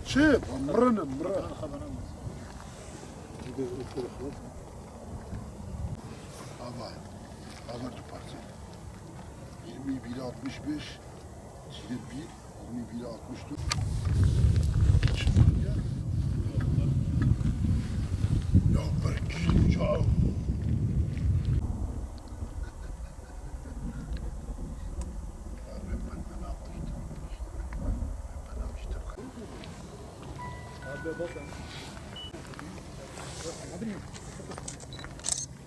Şey, mırını. Haber Partisi. 21 65 Silir 1 21 64. Ya bırak ya.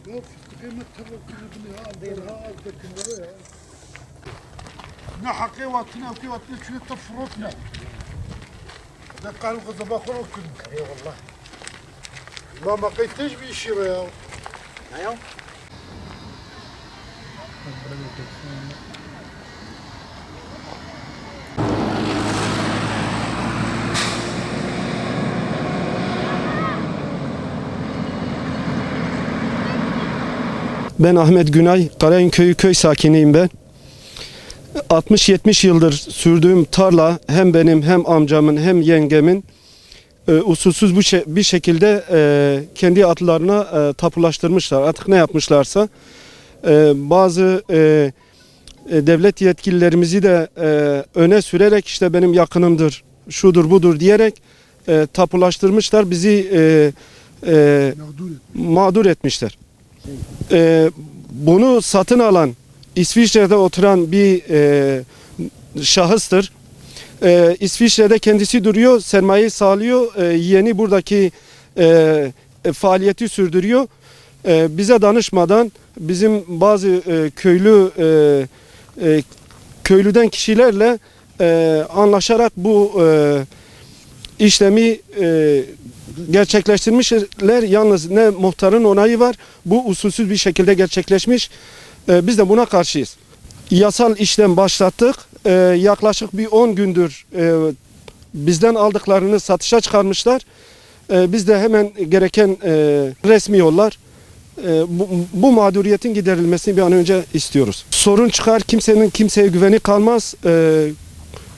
Ya kıymet tabakkını bunu ha aldıkları ya. Ne hakkı vatına hakkı vatına şunu tafrutna. ده قالوا قد باخر وكل اي والله ما قيتش بيشير يا ايوه Ben Ahmet Günay, Karayın Köyü köy sakiniyim ben. 60-70 yıldır sürdüğüm tarla hem benim hem amcamın hem yengemin usulsüz bir şekilde kendi adlarına tapulaştırmışlar. Artık ne yapmışlarsa bazı devlet yetkililerimizi de öne sürerek işte benim yakınımdır, şudur budur diyerek tapulaştırmışlar. Bizi mağdur etmişler. Bunu satın alan İsviçre'de oturan bir şahıstır. İsviçre'de kendisi duruyor, sermayeyi sağlıyor, yeni buradaki faaliyeti sürdürüyor. Bize danışmadan bizim bazı köylüden kişilerle anlaşarak bu işlemi gerçekleştirmişler. Yalnız ne muhtarın onayı var, bu usulsüz bir şekilde gerçekleşmiş. Biz de buna karşıyız. Yasal işlem başlattık. Yaklaşık bir 10 gündür bizden aldıklarını satışa çıkarmışlar. Biz de hemen gereken resmi yollar bu mağduriyetin giderilmesini bir an önce istiyoruz. Sorun çıkar, kimsenin kimseye güveni kalmaz.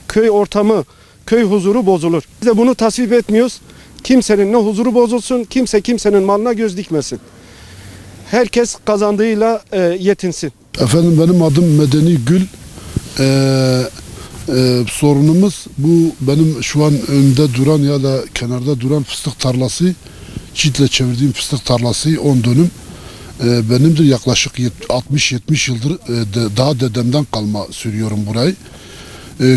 Köy ortamı, köy huzuru bozulur. Biz de bunu tasvip etmiyoruz. Kimsenin ne huzuru bozulsun, kimse kimsenin malına göz dikmesin. Herkes kazandığıyla yetinsin. Efendim benim adım Medeni Gül. Sorunumuz bu benim şu an önde duran ya da kenarda duran fıstık tarlası. Çitle çevirdiğim fıstık tarlası 10 dönüm. Benimdir yaklaşık 60-70 yıldır daha dedemden kalma sürüyorum burayı.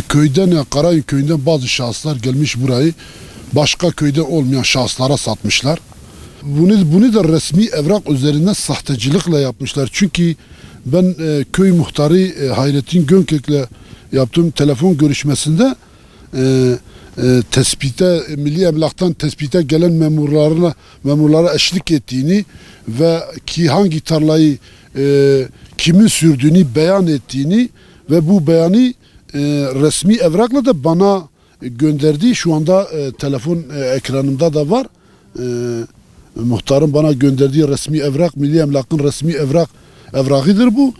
Köyden Karayın köyünden bazı şahıslar gelmiş burayı başka köyde olmayan şahıslara satmışlar. Bunu da resmi evrak üzerinden sahtecilikle yapmışlar. Çünkü ben köy muhtarı Hayrettin Gönkek'le yaptığım telefon görüşmesinde Milli Emlak'tan tespite gelen memurlara eşlik ettiğini ve ki hangi tarlayı kimin sürdüğünü beyan ettiğini ve bu beyanı resmi evrakla da bana gönderdiği şu anda telefon ekranımda da var. Muhtarın bana gönderdiği resmi evrak, Milli Emlak'ın resmi evrağıdır bu.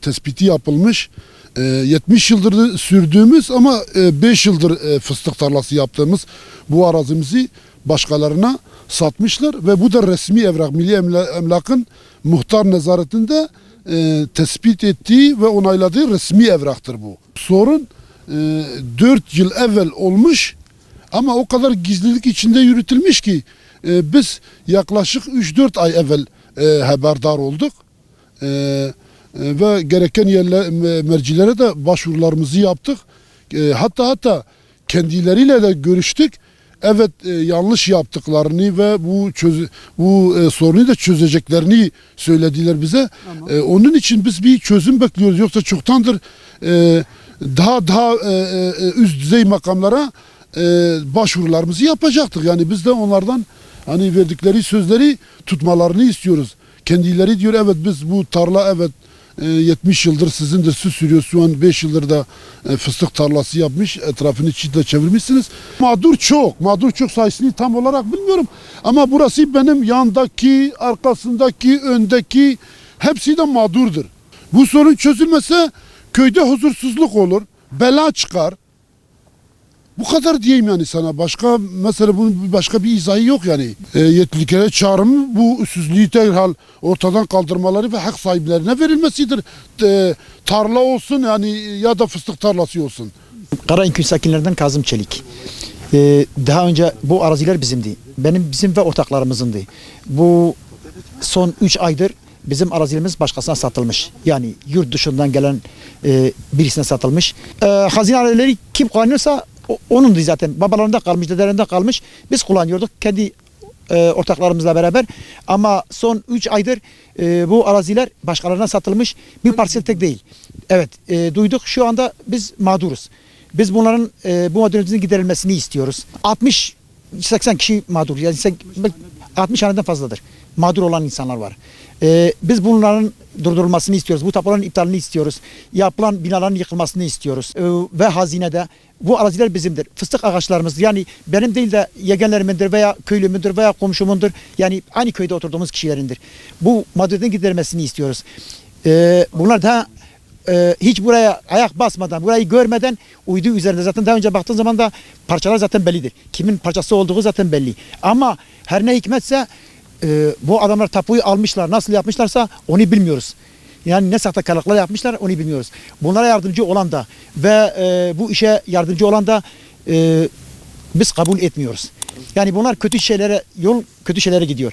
Tespiti yapılmış. 70 yıldır sürdüğümüz ama 5 yıldır fıstık tarlası yaptığımız bu arazimizi başkalarına satmışlar ve bu da resmi evrak. Milli Emlak'ın muhtar nezaretinde tespit ettiği ve onayladığı resmi evraktır bu. Sorun 4 yıl evvel olmuş ama o kadar gizlilik içinde yürütülmüş ki biz yaklaşık 3-4 ay evvel haberdar olduk. Ve gereken mercilere de başvurularımızı yaptık. Hatta kendileriyle de görüştük. Evet yanlış yaptıklarını ve bu sorunu da çözeceklerini söylediler bize. Onun için biz bir çözüm bekliyoruz. Yoksa çoktandır daha üst düzey makamlara başvurularımızı yapacaktık. Yani biz de onlardan hani verdikleri sözleri tutmalarını istiyoruz. Kendileri diyor evet biz bu tarla evet 70 yıldır sizin de süs sürüyor. Şu an 5 yıldır da fıstık tarlası yapmış. Etrafını çitle çevirmişsiniz. Mağdur çok sayısını tam olarak bilmiyorum. Ama burası benim yandaki, arkasındaki, öndeki hepsi de mağdurdur. Bu sorun çözülmese köyde huzursuzluk olur. Bela çıkar. Bu kadar diyeyim yani sana. Başka mesela bunun başka bir izahı yok yani. Yetkililere çağrım bu usulsüzlüğü derhal ortadan kaldırmaları ve hak sahiplerine verilmesidir. Tarla olsun yani ya da fıstık tarlası olsun. Karayinkül sakinlerinden Kazım Çelik. Daha önce bu araziler bizimdi. Bizim ve ortaklarımızındı. Bu son 3 aydır bizim arazilerimiz başkasına satılmış. Yani yurt dışından gelen birisine satılmış. Hazine arazileri kim kullanıyorsa onundu zaten. Babalarında kalmış, dedelerinde kalmış. Biz kullanıyorduk kendi ortaklarımızla beraber. Ama son 3 aydır bu araziler başkalarına satılmış. Bir parsel tek değil. Evet, duyduk. Şu anda biz mağduruz. Biz bunların bu mağduriyetin giderilmesini istiyoruz. 60-80 kişi mağdur. Yani 60 haneden fazladır. Mağdur olan insanlar var. Biz bunların durdurulmasını istiyoruz. Bu tapuların iptalini istiyoruz. Yapılan binaların yıkılmasını istiyoruz. Ve hazinede bu araziler bizimdir. Fıstık ağaçlarımız yani benim değil de yegenlerimindir veya köylümündür veya komşumundur. Yani aynı köyde oturduğumuz kişilerindir. Bu mağduriyetin giderilmesini istiyoruz. Bunlar da hiç buraya ayak basmadan, burayı görmeden uydu üzerinde. Zaten daha önce baktığın zaman da parçalar zaten bellidir. Kimin parçası olduğu zaten belli. Ama her ne hikmetse bu adamlar tapuyu almışlar. Nasıl yapmışlarsa onu bilmiyoruz. Yani ne sahtekarlıklar yapmışlar onu bilmiyoruz. Bunlara yardımcı olan da ve bu işe yardımcı olan da biz kabul etmiyoruz. Yani bunlar kötü şeylere, yol kötü şeylere gidiyor.